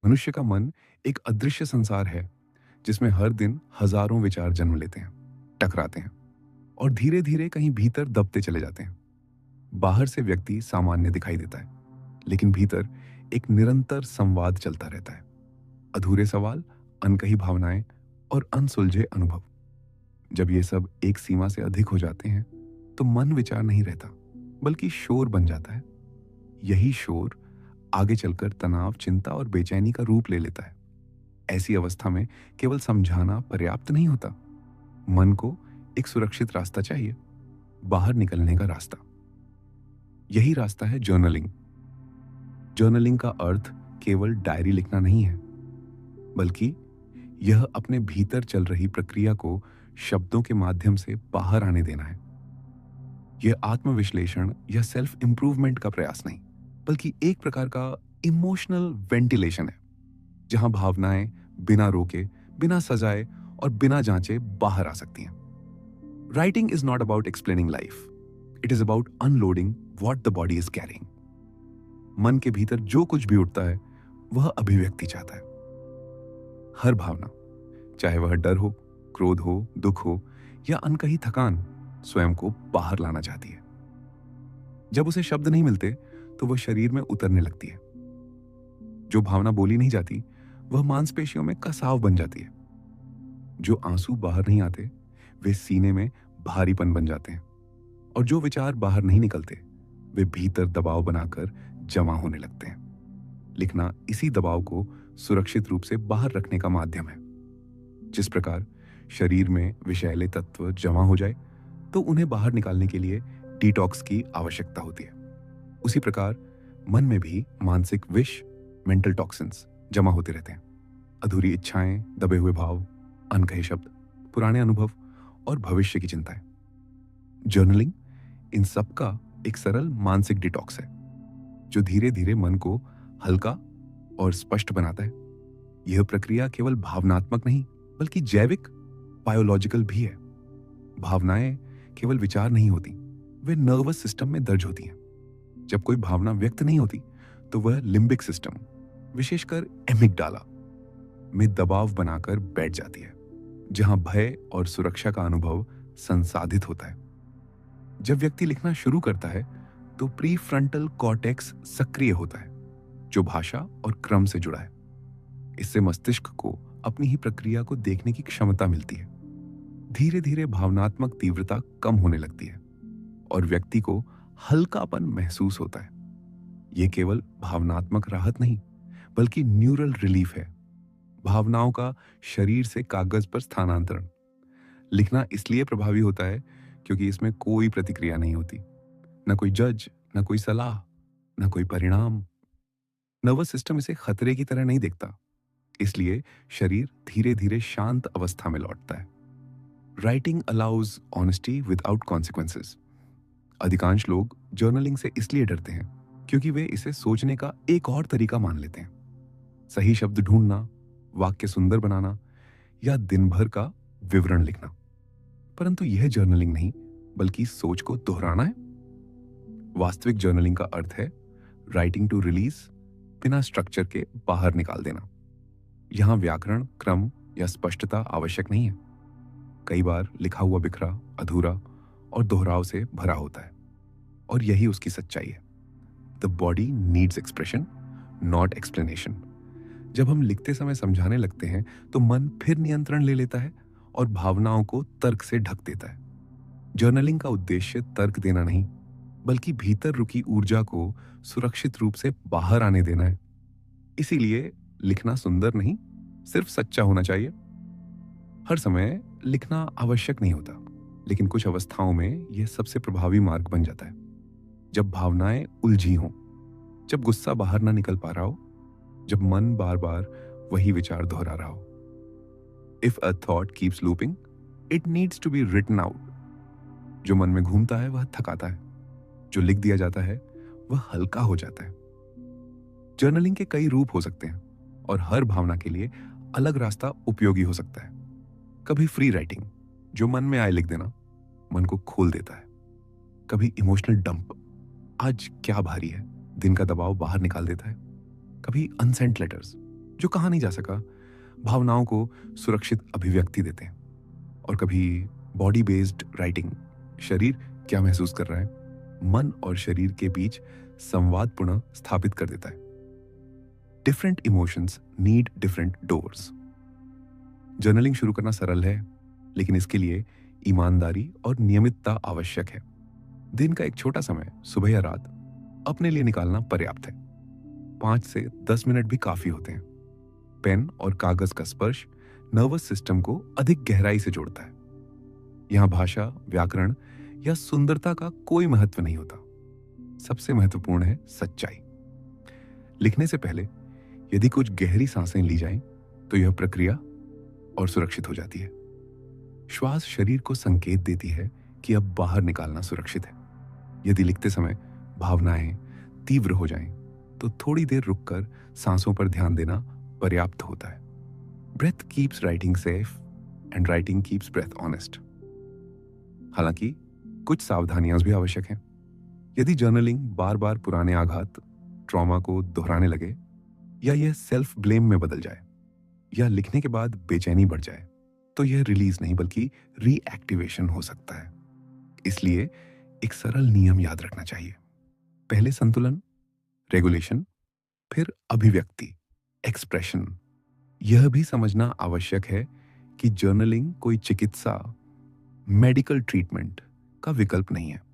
मनुष्य का मन एक अदृश्य संसार है जिसमें हर दिन हजारों विचार जन्म लेते हैं, टकराते हैं और धीरे धीरे कहीं भीतर दबते चले जाते हैं। बाहर से व्यक्ति सामान्य दिखाई देता है, लेकिन भीतर एक निरंतर संवाद चलता रहता है। अधूरे सवाल, अनकही भावनाएं और अनसुलझे अनुभव। जब ये सब एक सीमा से अधिक हो जाते हैं तो मन विचार नहीं रहता, बल्कि शोर बन जाता है। यही शोर आगे चलकर तनाव, चिंता और बेचैनी का रूप ले लेता है। ऐसी अवस्था में केवल समझाना पर्याप्त नहीं होता। मन को एक सुरक्षित रास्ता चाहिए, बाहर निकलने का रास्ता। यही रास्ता है जर्नलिंग। जर्नलिंग का अर्थ केवल डायरी लिखना नहीं है, बल्कि यह अपने भीतर चल रही प्रक्रिया को शब्दों के माध्यम से बाहर आने देना है। यह आत्मविश्लेषण या सेल्फ इंप्रूवमेंट का प्रयास नहीं, बल्कि एक प्रकार का इमोशनल वेंटिलेशन है, जहां भावनाएं बिना रोके, बिना सजाए और बिना जांचे बाहर आ सकती हैं। Writing is not about explaining life, it is about unloading what the body is carrying. मन के भीतर जो कुछ भी उठता है वह अभिव्यक्ति चाहता है। हर भावना, चाहे वह डर हो, क्रोध हो, दुख हो या अनकही थकान, स्वयं को बाहर लाना चाहती है। जब उसे शब्द नहीं मिलते तो वह शरीर में उतरने लगती है। जो भावना बोली नहीं जाती वह मांसपेशियों में कसाव बन जाती है। जो आंसू बाहर नहीं आते वे सीने में भारीपन बन जाते हैं। और जो विचार बाहर नहीं निकलते वे भीतर दबाव बनाकर जमा होने लगते हैं। लिखना इसी दबाव को सुरक्षित रूप से बाहर रखने का माध्यम है। जिस प्रकार शरीर में विषैले तत्व जमा हो जाए तो उन्हें बाहर निकालने के लिए डिटॉक्स की आवश्यकता होती है, उसी प्रकार मन में भी मानसिक विष, मेंटल टॉक्सिन्स जमा होते रहते हैं। अधूरी इच्छाएं, दबे हुए भाव, अनकहे शब्द, पुराने अनुभव और भविष्य की चिंताएं। जर्नलिंग इन सब का एक सरल मानसिक डिटॉक्स है, जो धीरे धीरे मन को हल्का और स्पष्ट बनाता है। यह प्रक्रिया केवल भावनात्मक नहीं, बल्कि जैविक, बायोलॉजिकल भी है। भावनाएं केवल विचार नहीं होती, वे नर्वस सिस्टम में दर्ज होती हैं। जब कोई भावना व्यक्त नहीं होती तो वह लिम्बिक सिस्टम, विशेषकर एमिगडाला में दबाव बनाकर बैठ जाती है, जहां भय और सुरक्षा का अनुभव संसाधित होता है। जब व्यक्ति लिखना शुरू करता है तो प्रीफ्रंटल कॉर्टेक्स सक्रिय होता है, जो भाषा और क्रम से जुड़ा है। इससे मस्तिष्क को अपनी ही प्रक्रिया को देखने की क्षमता मिलती है। धीरे धीरे भावनात्मक तीव्रता कम होने लगती है और व्यक्ति को हल्कापन महसूस होता है। यह केवल भावनात्मक राहत नहीं, बल्कि न्यूरल रिलीफ है, भावनाओं का शरीर से कागज पर स्थानांतरण। लिखना इसलिए प्रभावी होता है क्योंकि इसमें कोई प्रतिक्रिया नहीं होती, न कोई जज, न कोई सलाह, न कोई परिणाम। नर्वस सिस्टम इसे खतरे की तरह नहीं देखता, इसलिए शरीर धीरे धीरे शांत अवस्था में लौटता है। Writing allows honesty without consequences. अधिकांश लोग जर्नलिंग से इसलिए डरते हैं क्योंकि वे इसे सोचने का एक और तरीका मान लेते हैं। सही शब्द ढूंढना, वाक्य सुंदर बनाना या दिन भर का विवरण लिखना। परंतु यह जर्नलिंग नहीं, बल्कि सोच को दोहराना है। वास्तविक जर्नलिंग का अर्थ है राइटिंग टू रिलीज, बिना स्ट्रक्चर के बाहर निकाल देना। यहां व्याकरण, क्रम या स्पष्टता आवश्यक नहीं है। कई बार लिखा हुआ बिखरा, अधूरा और दोहराव से भरा होता है, और यही उसकी सच्चाई है। The body needs expression, not explanation. जब हम लिखते समय समझाने लगते हैं तो मन फिर नियंत्रण ले लेता है और भावनाओं को तर्क से ढक देता है। जर्नलिंग का उद्देश्य तर्क देना नहीं, बल्कि भीतर रुकी ऊर्जा को सुरक्षित रूप से बाहर आने देना है। इसीलिए लिखना सुंदर नहीं, सिर्फ सच्चा होना चाहिए। हर समय लिखना आवश्यक नहीं होता, लेकिन कुछ अवस्थाओं में यह सबसे प्रभावी मार्ग बन जाता है। जब भावनाएं उलझी हों, जब गुस्सा बाहर ना निकल पा रहा हो, जब मन बार बार वही विचार दोहरा रहा हो। If a thought keeps looping, it needs to be written out. जो मन में घूमता है वह थकाता है, जो लिख दिया जाता है वह हल्का हो जाता है। जर्नलिंग के कई रूप हो सकते हैं और हर भावना के लिए अलग रास्ता उपयोगी हो सकता है। कभी फ्री राइटिंग, जो मन में आए लिख देना, मन को खोल देता है। कभी इमोशनल डंप, आज क्या भारी है, दिन का दबाव बाहर निकाल देता है। कभी अनसेंट लेटर्स, जो कहा नहीं जा सका, भावनाओं को सुरक्षित अभिव्यक्ति देते हैं। और कभी बॉडी बेस्ड राइटिंग, शरीर क्या महसूस कर रहा है, मन और शरीर के बीच संवाद पुनः स्थापित कर देता है। Different emotions need different doors. Journaling शुरू करना सरल है, लेकिन इसके लिए ईमानदारी और नियमितता आवश्यक है। दिन का एक छोटा समय, सुबह या रात, अपने लिए निकालना पर्याप्त है। 5 से 10 मिनट भी काफी होते हैं। पेन और कागज का स्पर्श नर्वस सिस्टम को अधिक गहराई से जोड़ता है। यहां भाषा, व्याकरण या सुंदरता का कोई महत्व नहीं होता। सबसे महत्वपूर्ण है सच्चाई। लिखने से पहले यदि कुछ गहरी सांसें ली जाएं, तो यह प्रक्रिया और सुरक्षित हो जाती है। श्वास शरीर को संकेत देती है कि अब बाहर निकालना सुरक्षित है। यदि लिखते समय भावनाएं तीव्र हो जाएं, तो थोड़ी देर रुककर सांसों पर ध्यान देना पर्याप्त होता है। Breath keeps writing safe and writing keeps breath honest. हालांकि कुछ सावधानियां भी आवश्यक हैं। यदि जर्नलिंग बार बार पुराने आघात, ट्रॉमा को दोहराने लगे, या यह सेल्फ ब्लेम में बदल जाए, या लिखने के बाद बेचैनी बढ़ जाए, तो यह रिलीज नहीं बल्कि रीएक्टिवेशन हो सकता है। इसलिए एक सरल नियम याद रखना चाहिए। पहले संतुलन, रेगुलेशन, फिर अभिव्यक्ति, एक्सप्रेशन। यह भी समझना आवश्यक है कि जर्नलिंग कोई चिकित्सा, मेडिकल ट्रीटमेंट का विकल्प नहीं है।